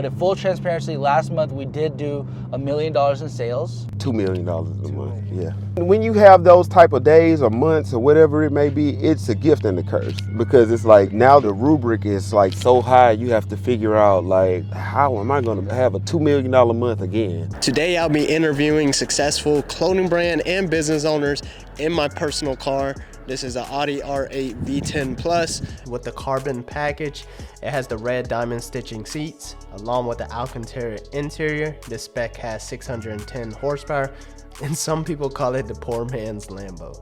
in full transparency, last month we did do $1 million in sales. $2 million a month, yeah. When you have those type of days or months or whatever it may be, it's a gift and a curse, because it's like now the rubric is like so high, you have to figure out like, how am I gonna have a $2 million month again? Today I'll be interviewing successful clothing brand and business owners in my personal car. This is an Audi R8 V10 Plus with the carbon package. It has the red diamond stitching seats along with the Alcantara interior. This spec has 610 horsepower, and some people call it the poor man's Lambo.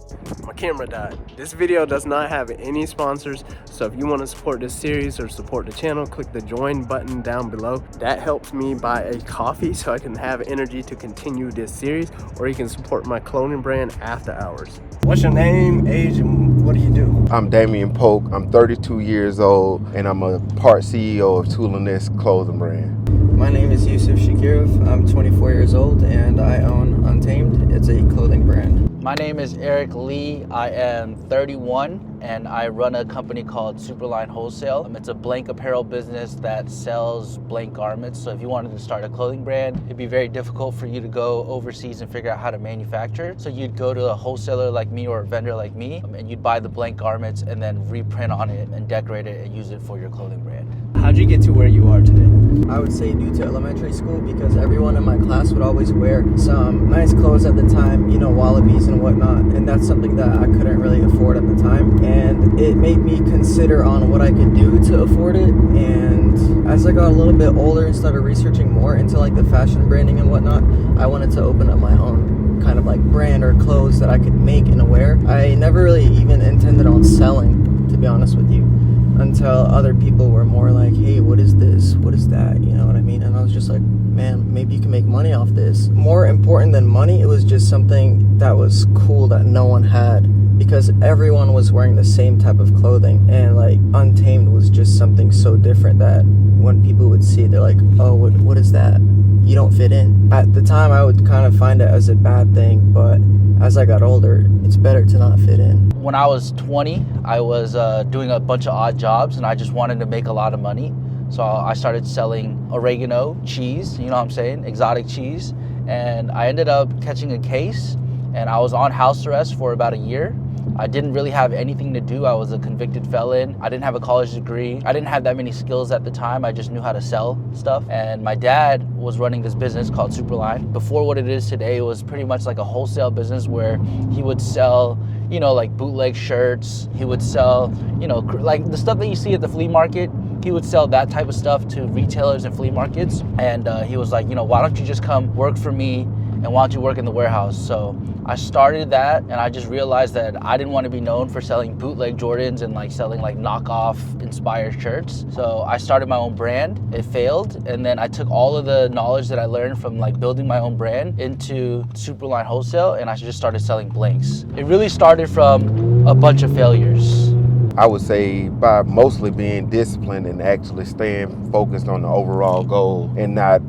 My camera died. This video does not have any sponsors, so if you want to support this series or support the channel, click the join button down below. That helps me buy a coffee so I can have energy to continue this series, or you can support my clothing brand after hours. What's your name, age, and what do you do? I'm Damian Polk. I'm 32 years old, and I'm a part CEO of HUSTLENINJAS clothing brand. My name is Yusuf Shakirov. I'm 24 years old and I own Untamed. It's a clothing brand. My name is Eric Lee. I am 31 and I run a company called Superline Wholesale. It's a blank apparel business that sells blank garments. So if you wanted to start a clothing brand, it'd be very difficult for you to go overseas and figure out how to manufacture. So you'd go to a wholesaler like me or a vendor like me, and you'd buy the blank garments and then reprint on it and decorate it and use it for your clothing brand. How'd you get to where you are today? I would say due to elementary school, because everyone in my class would always wear some nice clothes at the time, you know, wallabies and whatnot, and that's something that I couldn't really afford at the time, and it made me consider on what I could do to afford it. And as I got a little bit older and started researching more into like the fashion branding and whatnot, I wanted to open up my own kind of like brand or clothes that I could make and wear. I never really even intended on selling, to be honest with you, until other people were more like, hey, what is this? What is that? You know what I mean? And I was just like, man, maybe you can make money off this. More important than money, it was just something that was cool that no one had, because everyone was wearing the same type of clothing. And like Untamed was just something so different that when people would see it, they're like, oh, what is that? You don't fit in. At the time, I would kind of find it as a bad thing, but as I got older, it's better to not fit in. When I was 20, I was doing a bunch of odd jobs and I just wanted to make a lot of money. So I started selling oregano, cheese, you know what I'm saying, exotic cheese. And I ended up catching a case and I was on house arrest for about a year. I didn't really have anything to do. I was a convicted felon. I didn't have a college degree. I didn't have that many skills at the time. I just knew how to sell stuff. And my dad was running this business called Superline. Before what it is today, it was pretty much like a wholesale business where he would sell, you know, like bootleg shirts. He would sell, you know, like the stuff that you see at the flea market. He would sell that type of stuff to retailers and flea markets. And he was like, you know, why don't you just come work for me and why don't you work in the warehouse? So I started that and I just realized that I didn't want to be known for selling bootleg Jordans and like selling like knockoff inspired shirts. So I started my own brand. It failed. And then I took all of the knowledge that I learned from like building my own brand into Superline Wholesale, and I just started selling blanks. It really started from a bunch of failures. I would say by mostly being disciplined and actually staying focused on the overall goal and not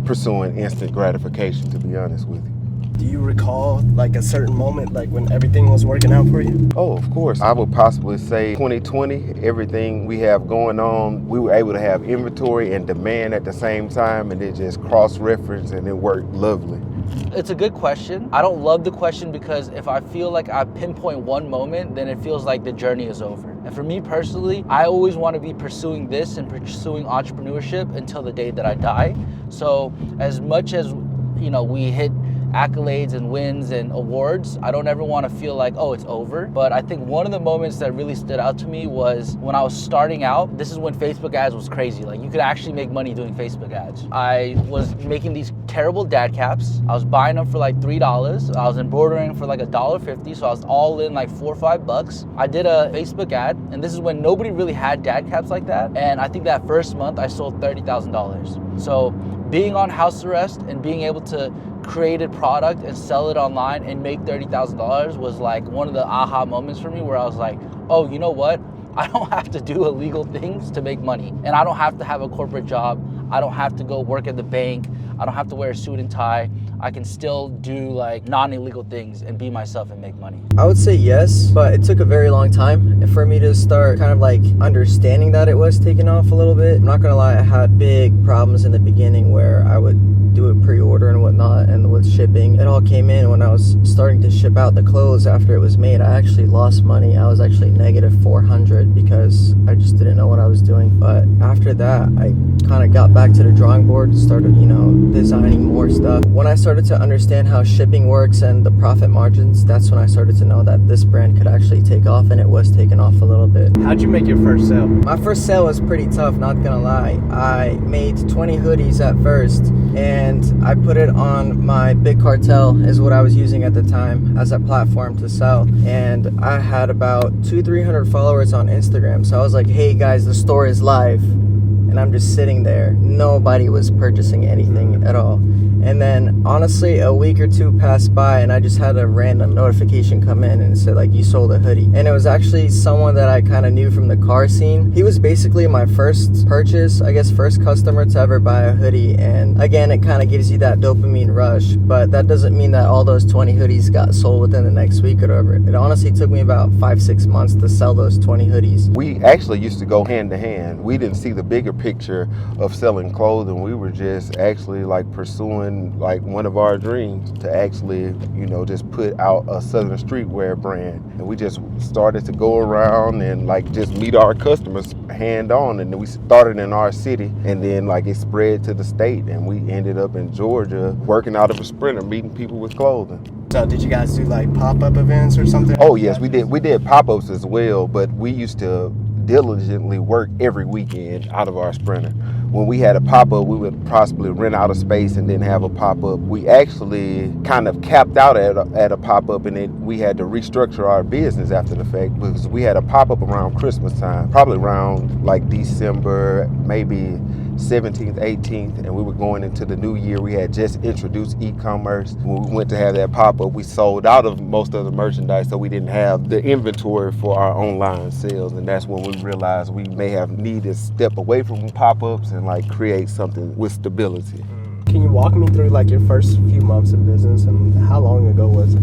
pursuing instant gratification, to be honest with you. Do you recall like a certain moment, like when everything was working out for you? Oh, of course. I would possibly say 2020, everything we have going on, we were able to have inventory and demand at the same time, and it just cross-referenced and it worked lovely. It's a good question. I don't love the question because if I feel like I pinpoint one moment, then it feels like the journey is over. And for me personally, I always want to be pursuing this and pursuing entrepreneurship until the day that I die. So as much as, you know, we hit accolades and wins and awards, I don't ever want to feel like, oh, it's over. But I think one of the moments that really stood out to me was when I was starting out. This is when Facebook ads was crazy. Like you could actually make money doing Facebook ads. I was making these terrible dad caps. I was buying them for like $3. I was embroidering for like $1.50. So I was all in like $4 or $5. I did a Facebook ad, and this is when nobody really had dad caps like that. And I think that first month I sold $30,000. So being on house arrest and being able to create a product and sell it online and make $30,000 was like one of the aha moments for me, where I was like, oh, you know what? I don't have to do illegal things to make money, and I don't have to have a corporate job. I don't have to go work at the bank. I don't have to wear a suit and tie. I can still do like non-illegal things and be myself and make money? I would say yes, but it took a very long time for me to start kind of like understanding that it was taking off a little bit. I'm not gonna lie, I had big problems in the beginning where I would do a pre-order and whatnot, and with shipping, it all came in when I was starting to ship out the clothes after it was made. I actually lost money. I was actually negative 400 because I just didn't know what I was doing. But after that, I kind of got back to the drawing board, started, designing more stuff. When I started to understand how shipping works and the profit margins, that's when I started to know that this brand could actually take off, and it was taking off a little bit. How'd you make your first sale? My first sale was pretty tough, not gonna lie. I made 20 hoodies at first, and I put it on my Big Cartel, is what I was using at the time as a platform to sell. And I had about 200-300 followers on Instagram. So I was like, hey guys, the store is live. And I'm just sitting there. Nobody was purchasing anything at all. And then honestly, a week or two passed by, and I just had a random notification come in and it said like, you sold a hoodie. And it was actually someone that I kind of knew from the car scene. He was basically my first purchase, I guess first customer to ever buy a hoodie. And again, it kind of gives you that dopamine rush, but that doesn't mean that all those 20 hoodies got sold within the next week or whatever. It honestly took me about 5-6 months to sell those 20 hoodies. We actually used to go hand to hand. We didn't see the bigger picture of selling clothing. We were just actually like pursuing like one of our dreams to actually, just put out a Southern streetwear brand. And we just started to go around and like just meet our customers hand on. And then we started in our city, and then like it spread to the state, and we ended up in Georgia working out of a Sprinter, meeting people with clothing. So did you guys do like pop-up events or something? Oh yes, we did. We did pop-ups as well, but we used to diligently work every weekend out of our Sprinter. When we had a pop-up, we would possibly rent out a space and then have a pop-up. We actually kind of capped out at a pop-up, and then we had to restructure our business after the fact, because we had a pop-up around Christmas time, probably around like December, maybe 17th, 18th, and we were going into the new year. We had just introduced e-commerce. When we went to have that pop-up, we sold out of most of the merchandise, so we didn't have the inventory for our online sales, and that's when we realized we may have needed to step away from pop-ups and like create something with stability. Can you walk me through like your first few months of business, and how long ago was it?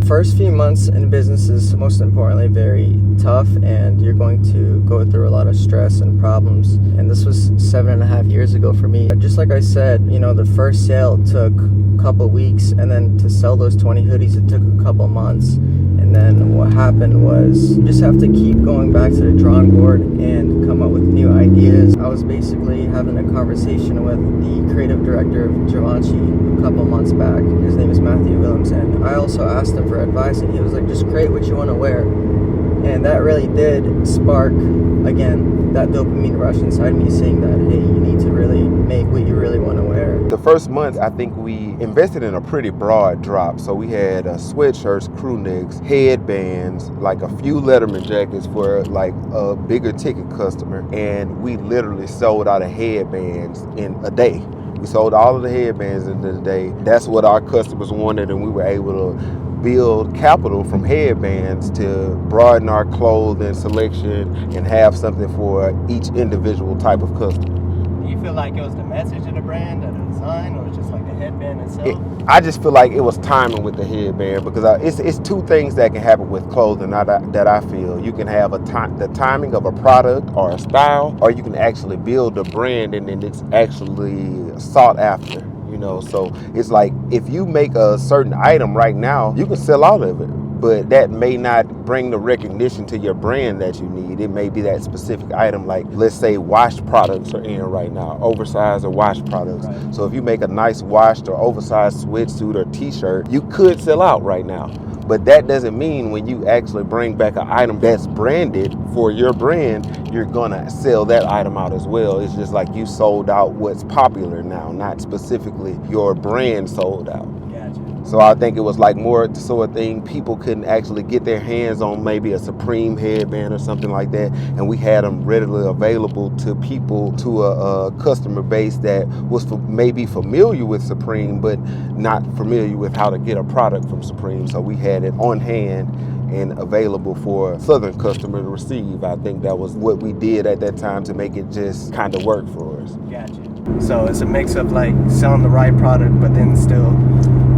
First few months in business is most importantly very tough, and you're going to go through a lot of stress and problems. And this was 7.5 years ago for me. Just like I said, the first sale took a couple weeks, and then to sell those 20 hoodies, it took a couple months. And then what happened was you just have to keep going back to the drawing board and come up with new ideas. I was basically having a conversation with the creative director of Givenchy a couple months back. His name is Matthew Williams, and I also asked him for advice, and he was like, just create what you want to wear. And that really did spark, again, that dopamine rush inside me, saying that, hey, you need to really make what you really want to wear. The first month, I think we invested in a pretty broad drop. So we had sweatshirts, crew necks, headbands, like a few Letterman jackets for like a bigger ticket customer. And we literally sold out of headbands in a day. We sold all of the headbands in a day. That's what our customers wanted, and we were able to build capital from headbands to broaden our clothing selection and have something for each individual type of customer. Do you feel like it was the message of the brand, or the design, or just like the headband itself? I just feel like it was timing with the headband, because it's two things that can happen with clothing that I feel. You can have the timing of a product or a style, or you can actually build a brand and then it's actually sought after. So it's like if you make a certain item right now, you can sell out of it, but that may not bring the recognition to your brand that you need. It may be that specific item, like let's say washed products are in right now, oversized or washed products. Right. So if you make a nice washed or oversized sweatsuit or t-shirt, you could sell out right now. But that doesn't mean when you actually bring back an item that's branded for your brand, you're gonna sell that item out as well. It's just like you sold out what's popular now, not specifically your brand sold out. Gotcha. So I think it was like more sort of thing, people couldn't actually get their hands on maybe a Supreme headband or something like that, and we had them readily available to people, to a customer base that was maybe familiar with Supreme but not familiar with how to get a product from Supreme. So we had it on hand and available for Southern customer to receive. I think that was what we did at that time to make it just kind of work for us. Gotcha. So it's a mix of like selling the right product, but then still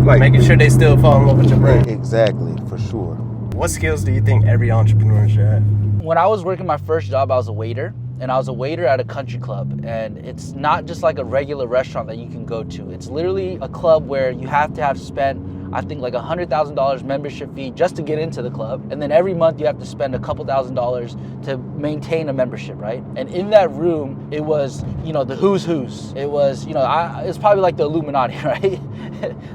Like, making sure they still fall in love with your brand. Exactly, for sure. What skills do you think every entrepreneur should have? When I was working my first job, I was a waiter, and I was a waiter at a country club. And it's not just like a regular restaurant that you can go to. It's literally a club where you have to have spent, I think, like $100,000 membership fee just to get into the club. And then every month you have to spend a couple $1,000s to maintain a membership, right? And in that room, it was, you know, the who's. It was, you know, it's probably like the Illuminati, right?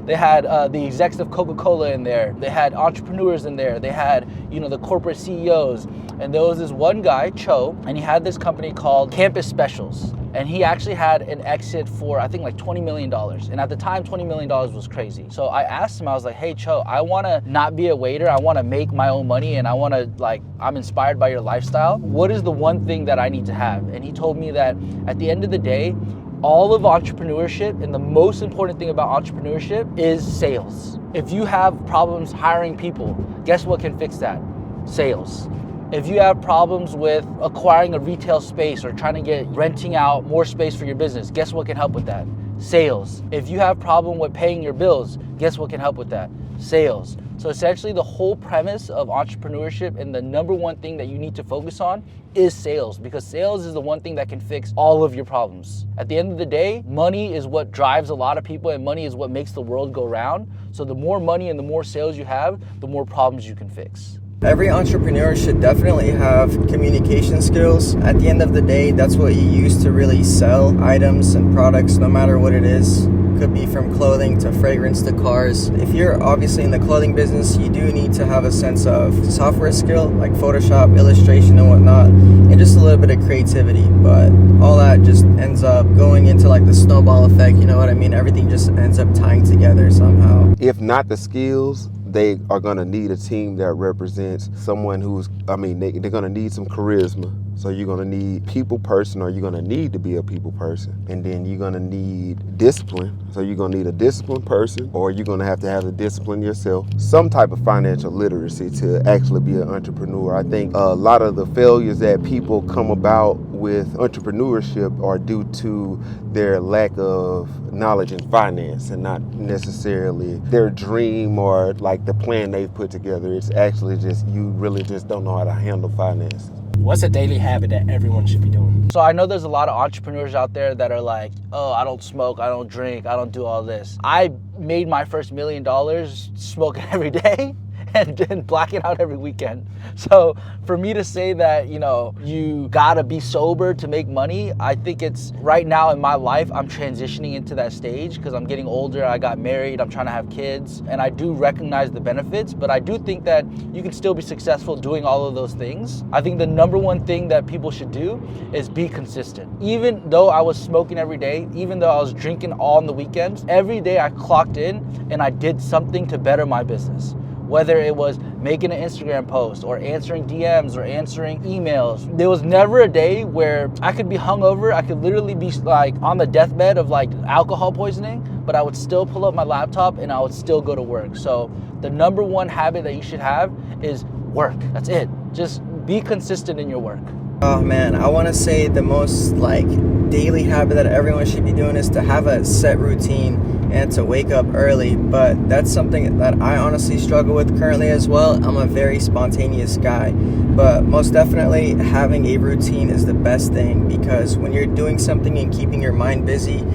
They had the execs of Coca-Cola in there. They had entrepreneurs in there. They had, you know, the corporate CEOs. And there was this one guy, Cho, and he had this company called Campus Specials. And he actually had an exit for, I think, like $20 million. And at the time, $20 million was crazy. So I asked him, I was like, hey, Cho, I wanna not be a waiter. I wanna make my own money, and I wanna, like, I'm inspired by your lifestyle. What is the one thing that I need to have? And he told me that at the end of the day, all of entrepreneurship, and the most important thing about entrepreneurship is sales. If you have problems hiring people, guess what can fix that? Sales. If you have problems with acquiring a retail space or trying to get renting out more space for your business, guess what can help with that? Sales. If you have problem with paying your bills, guess what can help with that? Sales. So essentially the whole premise of entrepreneurship, and the number one thing that you need to focus on, is sales, because sales is the one thing that can fix all of your problems. At the end of the day, money is what drives a lot of people, and money is what makes the world go round. So the more money and the more sales you have, the more problems you can fix. Every entrepreneur should definitely have communication skills. At the end of the day, that's what you use to really sell items and products, no matter what it is. Could be from clothing to fragrance to cars. If you're obviously in the clothing business, you do need to have a sense of software skill, like Photoshop, illustration, and whatnot, and just a little bit of creativity. But all that just ends up going into like the snowball effect, you know what I mean? Everything just ends up tying together somehow. If not the skills, they are going to need a team that represents someone who's, they're going to need some charisma. So you're going to need people person, or you're going to need to be a people person. And then you're going to need discipline. So you're going to need a disciplined person, or you're going to have the discipline yourself. Some type of financial literacy to actually be an entrepreneur. I think a lot of the failures that people come about with entrepreneurship are due to their lack of knowledge in finance, and not necessarily their dream or like the plan they've put together. It's actually just, you really just don't know how to handle finance. What's a daily habit that everyone should be doing? So I know there's a lot of entrepreneurs out there that are like, oh, I don't smoke, I don't drink, I don't do all this. I made my first $1 million smoking every day and blacking out every weekend. So for me to say that, you know, you gotta be sober to make money, I think it's right now in my life, I'm transitioning into that stage because I'm getting older, I got married, I'm trying to have kids, and I do recognize the benefits, but I do think that you can still be successful doing all of those things. I think the number one thing that people should do is be consistent. Even though I was smoking every day, even though I was drinking all on the weekends, every day I clocked in and I did something to better my business. Whether it was making an Instagram post or answering DMs or answering emails. There was never a day where I could be hungover. I could literally be like on the deathbed of like alcohol poisoning, but I would still pull up my laptop and I would still go to work. So the number one habit that you should have is work. That's it. Just be consistent in your work. Oh man, I want to say the most like daily habit that everyone should be doing is to have a set routine and to wake up early, but that's something that I honestly struggle with currently as well. I'm a very spontaneous guy, but most definitely having a routine is the best thing, because when you're doing something and keeping your mind busy,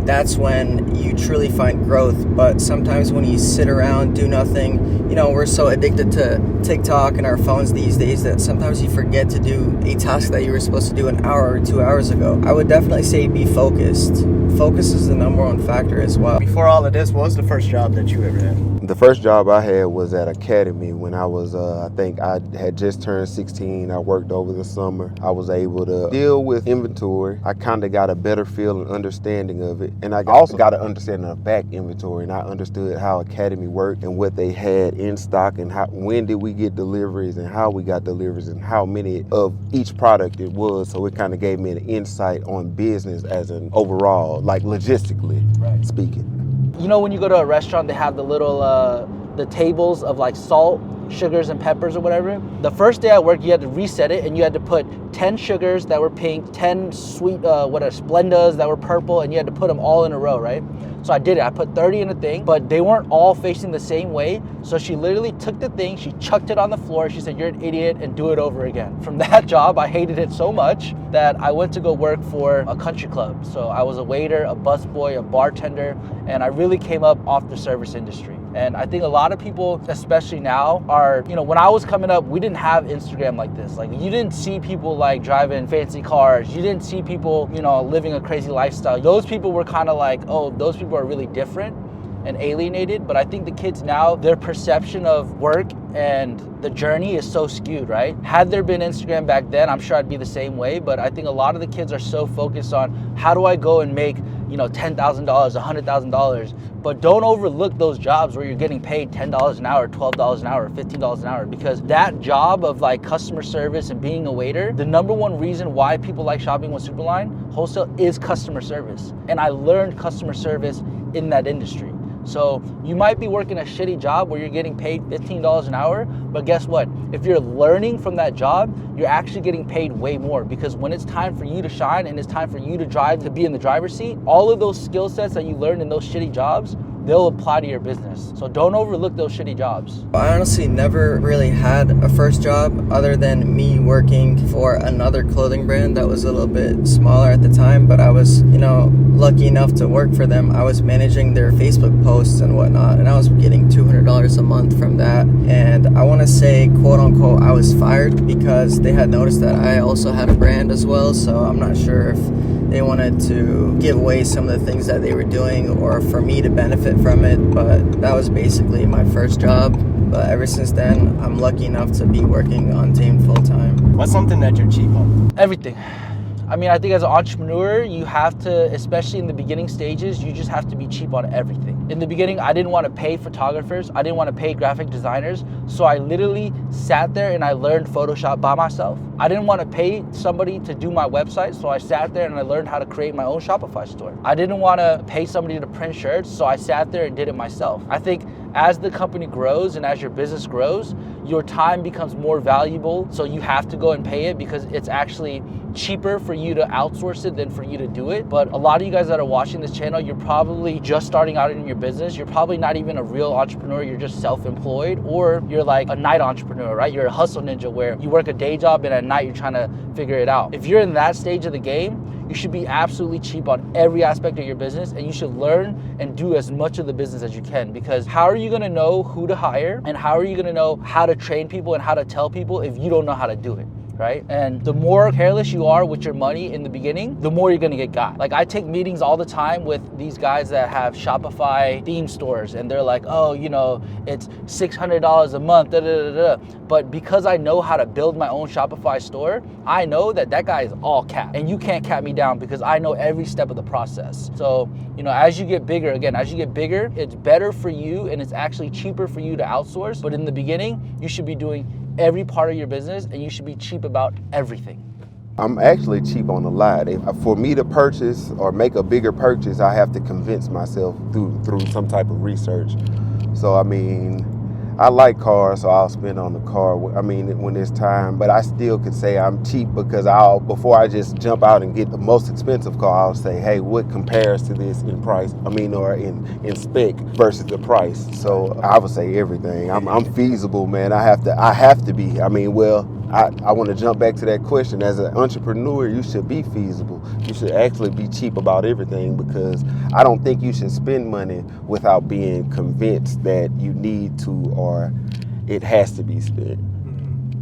that's when you truly find growth. But sometimes when you sit around, do nothing, you know, we're so addicted to TikTok and our phones these days that sometimes you forget to do a task that you were supposed to do an hour or 2 hours ago. I would definitely say be focused. Focus is the number one factor as well. Before all of this, what was the first job that you ever had? The first job I had was at Academy when I was, I think I had just turned 16. I worked over the summer. I was able to deal with inventory. I kind of got a better feel and understanding of it. And I also got an understanding of back inventory, and I understood how Academy worked and what they had in stock, and when did we get deliveries and how we got deliveries and how many of each product it was. So it kind of gave me an insight on business as an overall, like logistically speaking. You know, when you go to a restaurant, they have the little the tables of like salt sugars and peppers or whatever. The first day at work, you had to reset it and you had to put 10 sugars that were pink, 10 sweet, Splendas that were purple, and you had to put them all in a row, right? So I did it. I put 30 in a thing, but they weren't all facing the same way. So she literally took the thing, she chucked it on the floor. She said, "You're an idiot," and do it over again. From that job, I hated it so much that I went to go work for a country club. So I was a waiter, a busboy, a bartender, and I really came up off the service industry. And I think a lot of people, especially now, are, when I was coming up, we didn't have Instagram like this. Like, you didn't see people like driving fancy cars. You didn't see people, living a crazy lifestyle. Those people were kind of like, oh, those people are really different and alienated. But I think the kids now, their perception of work and the journey is so skewed, right? Had there been Instagram back then, I'm sure I'd be the same way. But I think a lot of the kids are so focused on how do I go and make, $10,000, $100,000. But don't overlook those jobs where you're getting paid $10 an hour, $12 an hour, $15 an hour, because that job of like customer service and being a waiter, the number one reason why people like shopping with Superline Wholesale is customer service. And I learned customer service in that industry. So you might be working a shitty job where you're getting paid $15 an hour, but guess what? If you're learning from that job, you're actually getting paid way more, because when it's time for you to shine and it's time for you to drive, to be in the driver's seat, all of those skill sets that you learned in those shitty jobs, they'll apply to your business. So don't overlook those shitty jobs. I honestly never really had a first job other than me working for another clothing brand that was a little bit smaller at the time, but I was, lucky enough to work for them. I was managing their Facebook posts and whatnot, and I was getting $200 a month from that. And I want to say, quote unquote, I was fired because they had noticed that I also had a brand as well. So I'm not sure if they wanted to give away some of the things that they were doing or for me to benefit from it, but that was basically my first job. But ever since then, I'm lucky enough to be working on Team full-time. What's something that you're cheap on? Everything. I mean, I think as an entrepreneur, you have to, especially in the beginning stages, you just have to be cheap on everything. In the beginning, I didn't want to pay photographers. I didn't want to pay graphic designers. So I literally sat there and I learned Photoshop by myself. I didn't want to pay somebody to do my website. So I sat there and I learned how to create my own Shopify store. I didn't want to pay somebody to print shirts. So I sat there and did it myself. I think as the company grows and as your business grows, your time becomes more valuable. So you have to go and pay it because it's actually cheaper for you to outsource it than for you to do it. But a lot of you guys that are watching this channel, you're probably just starting out in your business. You're probably not even a real entrepreneur. You're just self-employed, or you're like a night entrepreneur, right? You're a hustle ninja where you work a day job and at night you're trying to figure it out. If you're in that stage of the game, you should be absolutely cheap on every aspect of your business, and you should learn and do as much of the business as you can, because how are you gonna know who to hire and how are you gonna know how to train people and how to tell people if you don't know how to do it? Right? And the more careless you are with your money in the beginning, the more you're gonna get got. Like, I take meetings all the time with these guys that have Shopify theme stores, and they're like, oh, it's $600 a month, da, da, da, da. But because I know how to build my own Shopify store, I know that guy is all cap, and you can't cap me down because I know every step of the process. So, as you get bigger, it's better for you and it's actually cheaper for you to outsource. But in the beginning, you should be doing every part of your business and you should be cheap about everything. I'm actually cheap on a lot. For me to purchase or make a bigger purchase, I have to convince myself through some type of research. So, I like cars, so I'll spend on the car, when there's time. But I still could say I'm cheap because before I just jump out and get the most expensive car, I'll say, hey, what compares to this in price? Or in spec versus the price. So I would say everything. I'm feasible, man. I have to be. I want to jump back to that question. As an entrepreneur, you should be feasible. You should actually be cheap about everything, because I don't think you should spend money without being convinced that you need to or it has to be spent.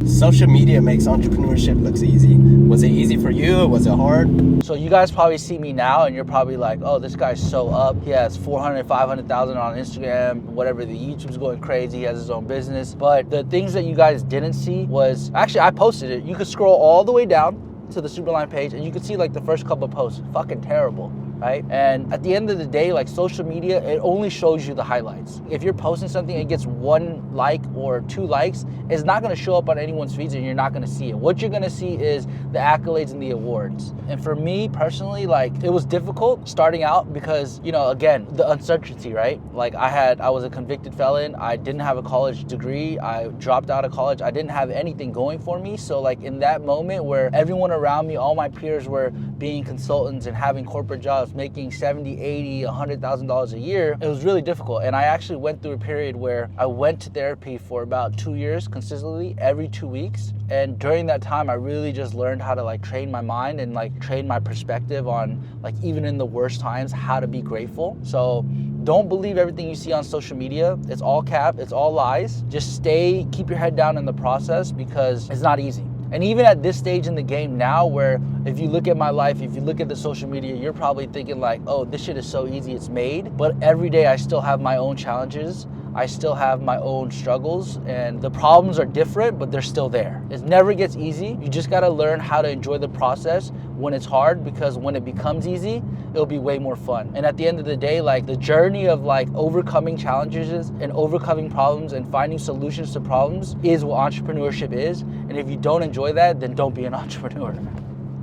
Social media makes entrepreneurship looks easy. Was it easy for you or was it hard? So you guys probably see me now and you're probably like, oh, this guy's so up. He has 400, 500,000 on Instagram, whatever, the YouTube's going crazy, he has his own business. But the things that you guys didn't see was, actually I posted it. You could scroll all the way down to the Superline page and you could see like the first couple of posts, fucking terrible. right? And at the end of the day, like social media, it only shows you the highlights. If you're posting something and it gets 1 like or 2 likes, it's not gonna show up on anyone's feeds and you're not gonna see it. What you're gonna see is the accolades and the awards. And for me personally, like it was difficult starting out because, you know, again, the uncertainty, right? Like I was a convicted felon. I didn't have a college degree. I dropped out of college. I didn't have anything going for me. So like in that moment where everyone around me, all my peers were being consultants and having corporate jobs, making $70,000, $80,000, $100,000 a year, it was really difficult. And I actually went through a period where I went to therapy for about 2 years consistently every 2 weeks. And during that time, I really just learned how to like train my mind and like train my perspective on like even in the worst times, how to be grateful. So don't believe everything you see on social media. It's all cap, it's all lies. Just keep your head down in the process because it's not easy. And even at this stage in the game now, where if you look at my life, if you look at the social media, you're probably thinking like, oh, this shit is so easy, it's made. But every day I still have my own challenges. I still have my own struggles and the problems are different, but they're still there. It never gets easy. You just gotta learn how to enjoy the process when it's hard, because when it becomes easy, it'll be way more fun. And at the end of the day, like the journey of like overcoming challenges and overcoming problems and finding solutions to problems is what entrepreneurship is. And if you don't enjoy that, then don't be an entrepreneur.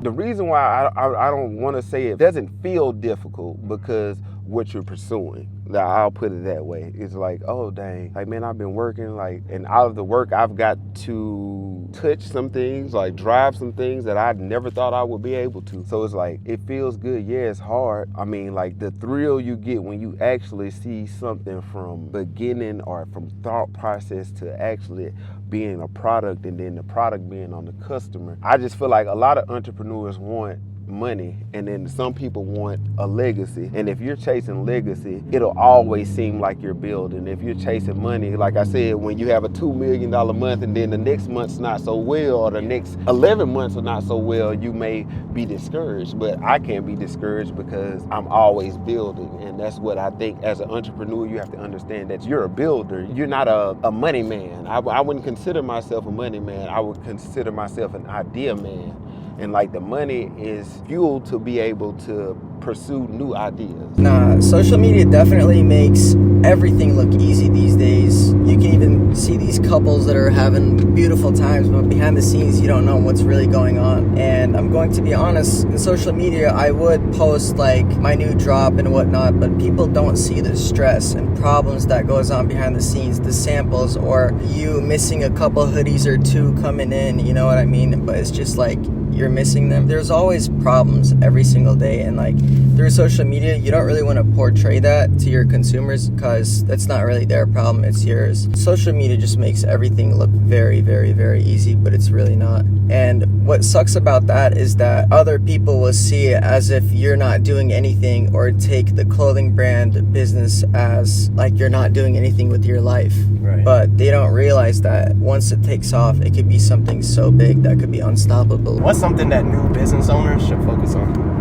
The reason why I don't want to say it doesn't feel difficult because what you're pursuing. I'll put it that way. It's like, oh dang, like man, I've been working and out of the work I've got to touch some things, like drive some things that I never thought I would be able to. So it's like, it feels good. Yeah, it's hard. I mean, like the thrill you get when you actually see something from beginning or from thought process to actually being a product and then the product being on the customer. I just feel like a lot of entrepreneurs want money and then some people want a legacy, and if you're chasing legacy, it'll always seem like you're building. If you're chasing money, like I said, when you have a $2 million month and then the next month's not so well or the next 11 months are not so well, you may be discouraged. But I can't be discouraged because I'm always building, and that's what I think as an entrepreneur you have to understand, that you're a builder. You're not a money man. I wouldn't consider myself a money man. I would consider myself an idea man. And like the money is fuel to be able to pursue new ideas. Nah, social media definitely makes everything look easy these days. You can even see these couples that are having beautiful times, but behind the scenes you don't know what's really going on. And I'm going to be honest, in social media I would post like my new drop and whatnot, but people don't see the stress and problems that goes on behind the scenes, the samples, or you missing a couple hoodies or 2 coming in, you know what I mean? But it's just like, you're missing them. There's always problems every single day, and like through social media you don't really want to portray that to your consumers because that's not really their problem, it's yours. Social media just makes everything look very, very, very easy, but it's really not. And what sucks about that is that other people will see it as if you're not doing anything, or take the clothing brand business as like you're not doing anything with your life. Right. But they don't realize that once it takes off, it could be something so big that could be unstoppable. What's something that new business owners should focus on?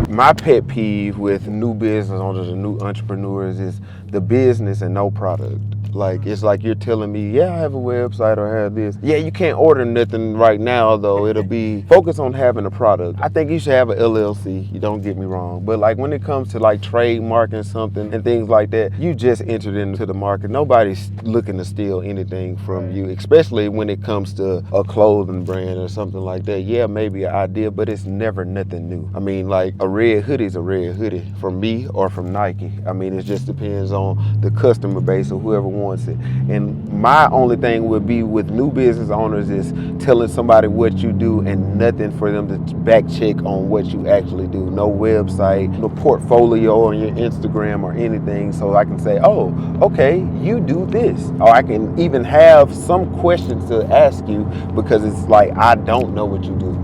My pet peeve with new business owners and new entrepreneurs is the business and no product. Like, it's like you're telling me, yeah, I have a website or I have this. Yeah, you can't order nothing right now, though. It'll be focused on having a product. I think you should have an LLC, you don't get me wrong. But like when it comes to like trademarking something and things like that, you just entered into the market. Nobody's looking to steal anything from you, especially when it comes to a clothing brand or something like that. Yeah, maybe an idea, but it's never nothing new. I mean, like a red hoodie's a red hoodie from me or from Nike. I mean, it just depends on the customer base or whoever wants it. And my only thing would be with new business owners is telling somebody what you do and nothing for them to back check on what you actually do. No website, no portfolio on your Instagram or anything, so I can say, oh, okay, you do this. Or I can even have some questions to ask you because it's like, I don't know what you do.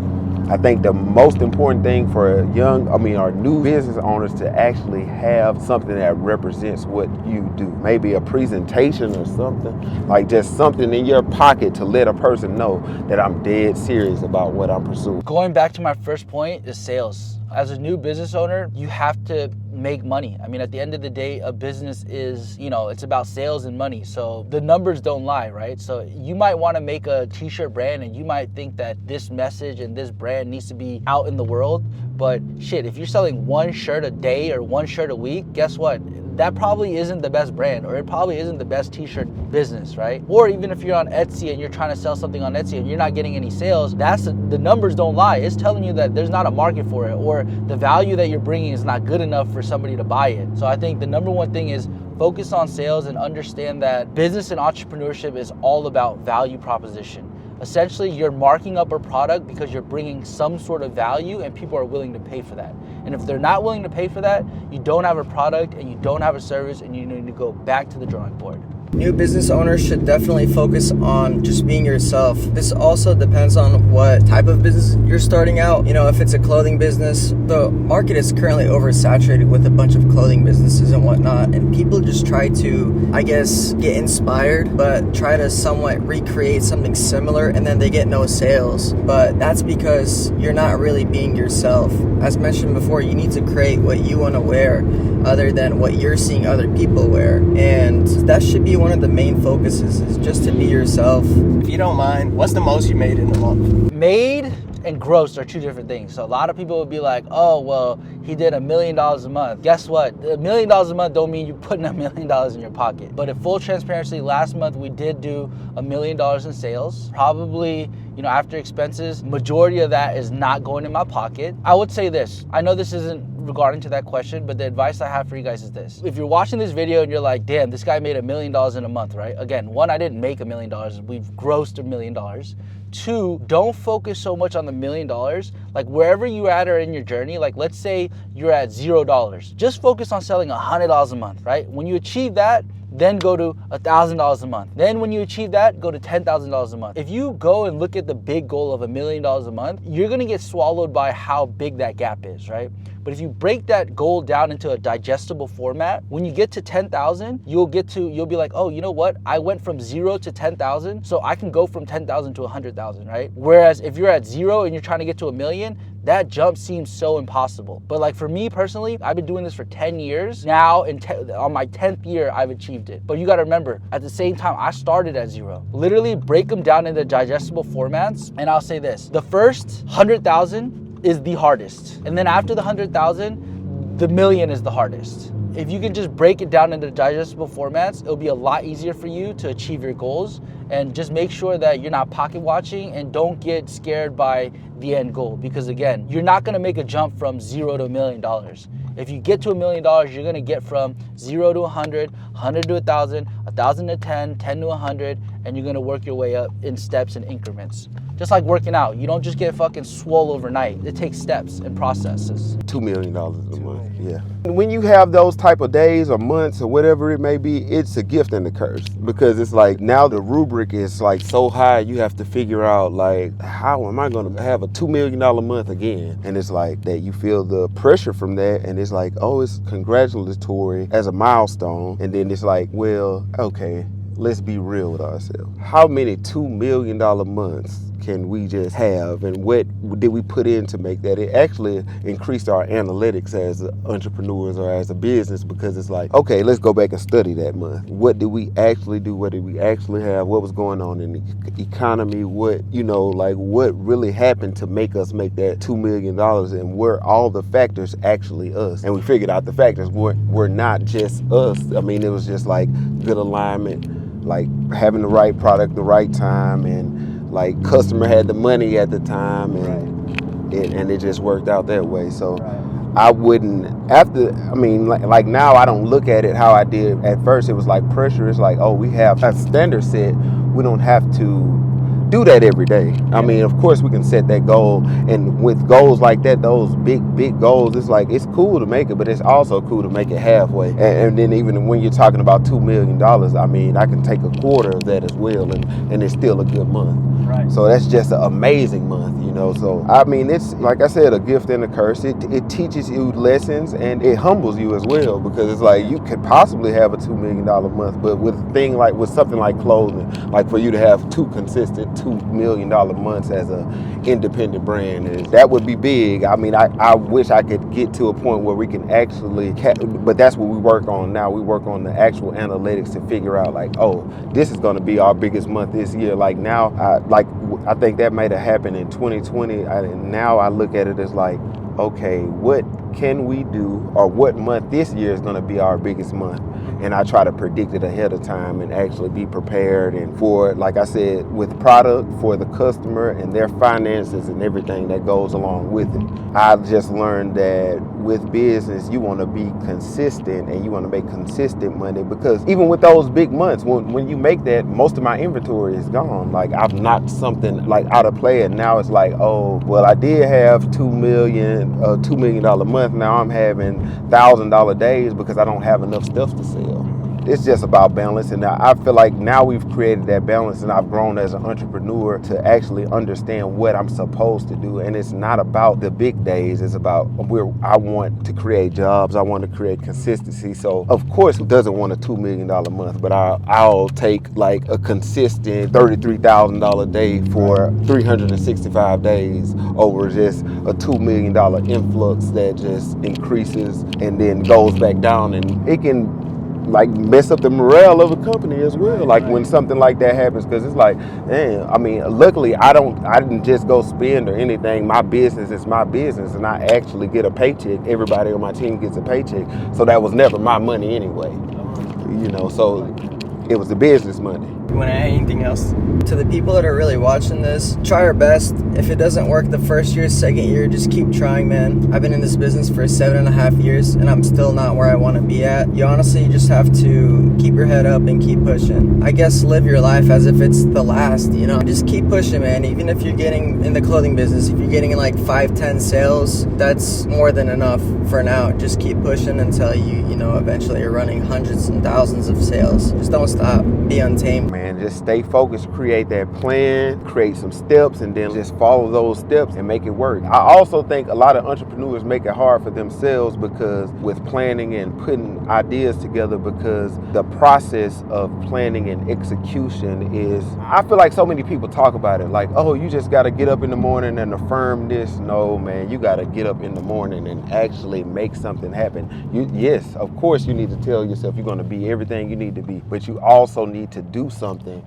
I think the most important thing for our new business owners to actually have something that represents what you do. Maybe a presentation or something, like just something in your pocket to let a person know that I'm dead serious about what I'm pursuing. Going back to my first point is sales. As a new business owner, you have to make money. I mean, at the end of the day, a business is, you know, it's about sales and money. So the numbers don't lie, right? So you might want to make a t-shirt brand and you might think that this message and this brand needs to be out in the world. But shit, if you're selling one shirt a day or one shirt a week, guess what? That probably isn't the best brand, or it probably isn't the best t-shirt business, right? Or even if you're on Etsy and you're trying to sell something on Etsy and you're not getting any sales, the numbers don't lie. It's telling you that there's not a market for it, or the value that you're bringing is not good enough for somebody to buy it. So I think the number one thing is focus on sales and understand that business and entrepreneurship is all about value proposition. Essentially, you're marking up a product because you're bringing some sort of value and people are willing to pay for that. And if they're not willing to pay for that, you don't have a product and you don't have a service and you need to go back to the drawing board. New business owners should definitely focus on just being yourself. This also depends on what type of business you're starting out. You know, if it's a clothing business, the market is currently oversaturated with a bunch of clothing businesses and whatnot, and people just try to, I guess, get inspired, but try to somewhat recreate something similar, and then they get no sales. But that's because you're not really being yourself. As mentioned before, you need to create what you want to wear other than what you're seeing other people wear, and that should be one of the main focuses, is just to be yourself. If you don't mind, what's the most you made in a month? Made and gross are two different things. So a lot of people would be like, oh, well, he did $1 million a month. Guess what? $1 million a month don't mean you're putting $1 million in your pocket. But in full transparency, last month we did do $1 million in sales. Probably, you know, after expenses, majority of that is not going in my pocket. I would say this, I know this isn't regarding to that question, but the advice I have for you guys is this. If you're watching this video and you're like, damn, this guy made $1 million in a month, right? Again, one, I didn't make $1 million. We've grossed $1 million. Two, don't focus so much on the $1 million. Like wherever you at or in your journey, like let's say you're at $0. Just focus on selling $100 a month, right? When you achieve that, then go to $1,000 a month. Then when you achieve that, go to $10,000 a month. If you go and look at the big goal of $1 million a month, you're gonna get swallowed by how big that gap is, right? But if you break that goal down into a digestible format, when you get to 10,000, you'll be like, oh, you know what? I went from 0 to 10,000, so I can go from 10,000 to 100,000, right? Whereas if you're at 0 and you're trying to get to 1 million, that jump seems so impossible. But like for me personally, I've been doing this for 10 years. Now on my 10th year, I've achieved it. But you gotta remember, at the same time, I started at 0. Literally break them down into digestible formats. And I'll say this, the first 100,000 is the hardest. And then after the 100,000, the million is the hardest. If you can just break it down into digestible formats, it'll be a lot easier for you to achieve your goals. And just make sure that you're not pocket watching and don't get scared by the end goal. Because again, you're not gonna make a jump from 0 to $1 million. If you get to $1 million, you're gonna get from 0 to 100, 100 to 1,000, 1,000 to 10, 10 to 100, and you're gonna work your way up in steps and increments. Just like working out, you don't just get fucking swole overnight. It takes steps and processes. $2 million a month, yeah. When you have those type of days or months or whatever it may be, it's a gift and a curse, because it's like now the rubric is like so high, you have to figure out like, how am I gonna have a $2 million a month again? And it's like that you feel the pressure from that, and it's like, oh, it's congratulatory as a milestone. And then it's like, well, okay, let's be real with ourselves. How many $2 million months can we just have, and what did we put in to make that? It actually increased our analytics as entrepreneurs or as a business, because it's like, okay, let's go back and study that month. What did we actually do? What did we actually have? What was going on in the economy? What, you know, like what really happened to make us make that $2 million, and were all the factors actually us? And we figured out the factors were not just us. I mean, it was just like good alignment, like having the right product, the right time, and like customer had the money at the time, and it just worked out that way. So I wouldn't, like now I don't look at it how I did at first. It was like pressure. It's like, oh, we have a standard set. We don't have to do that every day. I mean, of course we can set that goal, and with goals like that, those big goals, it's like, it's cool to make it, but it's also cool to make it halfway. And then even when you're talking about $2 million, I mean, I can take a quarter of that as well, and it's still a good month. Right. So that's just an amazing month, you know. So I mean, it's like I said, a gift and a curse. It teaches you lessons, and it humbles you as well, because it's like you could possibly have a $2 million month, but with something like clothing, like for you to have two consistent $2 million months as an independent brand. And that would be big. I mean, I wish I could get to a point where we can actually, but that's what we work on now. We work on the actual analytics to figure out like, oh, this is going to be our biggest month this year. Like now, I think that might have happened in 2020. Now I look at it as like, okay, what can we do, or what month this year is going to be our biggest month? And I try to predict it ahead of time and actually be prepared. And for, like I said, with product for the customer and their finances and everything that goes along with it. I've just learned that with business, you want to be consistent and you want to make consistent money, because even with those big months, when you make that, most of my inventory is gone. Like I've knocked something like out of play, and now it's like, oh, well, I did have $2 million month. Now I'm having $1,000 days because I don't have enough stuff to sell. It's just about balance, and I feel like now we've created that balance, and I've grown as an entrepreneur to actually understand what I'm supposed to do. And it's not about the big days, it's about I want to create jobs, I want to create consistency. So of course, who doesn't want a $2 million month? But I'll take like a consistent $33,000 day for 365 days over just a $2 million influx that just increases and then goes back down, and it can like mess up the morale of a company as well. Like when something like that happens, because it's like, man, I mean, luckily I didn't just go spend or anything. My business is my business, and I actually get a paycheck. Everybody on my team gets a paycheck, so that was never my money anyway. You know, so it was the business money. You want to add anything else? To the people that are really watching this, try your best. If it doesn't work the first year, second year, just keep trying, man. I've been in this business for 7.5 years, and I'm still not where I want to be at. You honestly just have to keep your head up and keep pushing. I guess live your life as if it's the last, you know. Just keep pushing, man. Even if you're getting in the clothing business, if you're getting like 5-10 sales, that's more than enough for now. Just keep pushing until you know, eventually you're running hundreds and thousands of sales. Just don't stop. Be untamed. Man, just stay focused, create that plan, create some steps, and then just follow those steps and make it work. I also think a lot of entrepreneurs make it hard for themselves because with planning and putting ideas together, because the process of planning and execution is, I feel like so many people talk about it like, oh, you just got to get up in the morning and affirm this. No, man, you got to get up in the morning and actually make something happen. Yes, of course you need to tell yourself you're going to be everything you need to be, but you also need to do something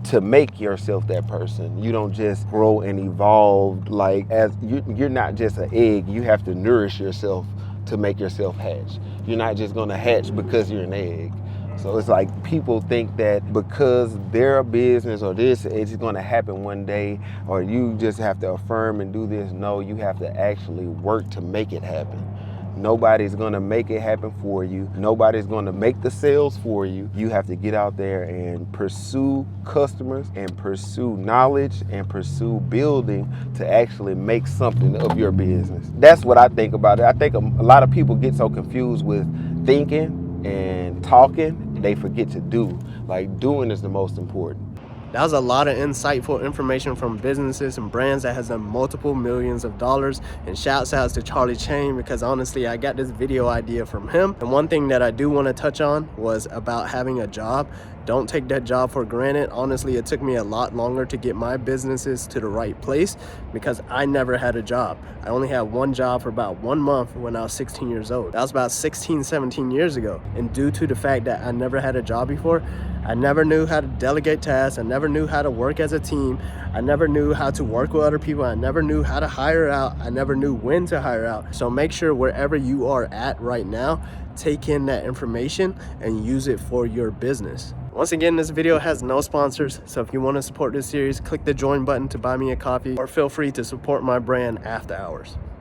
to make yourself that person. You don't just grow and evolve like as you're not just an egg. You have to nourish yourself to make yourself hatch. You're not just gonna hatch because you're an egg. So it's like people think that because they're a business or this, it's gonna happen one day, or you just have to affirm and do this. No, you have to actually work to make it happen. Nobody's gonna make it happen for you. Nobody's gonna make the sales for you. You have to get out there and pursue customers and pursue knowledge and pursue building to actually make something of your business. That's what I think about it. I think a lot of people get so confused with thinking and talking, they forget to do. Like doing is the most important. That was a lot of insightful information from businesses and brands that has done multiple millions of dollars. And shouts out to Charlie Chain, because honestly, I got this video idea from him. And one thing that I do want to touch on was about having a job. Don't take that job for granted. Honestly, it took me a lot longer to get my businesses to the right place because I never had a job. I only had one job for about 1 month when I was 16 years old. That was about 16, 17 years ago. And due to the fact that I never had a job before, I never knew how to delegate tasks. I never knew how to work as a team. I never knew how to work with other people. I never knew how to hire out. I never knew when to hire out. So make sure wherever you are at right now, take in that information and use it for your business. Once again, this video has no sponsors, so if you want to support this series, click the join button to buy me a coffee, or feel free to support my brand after hours.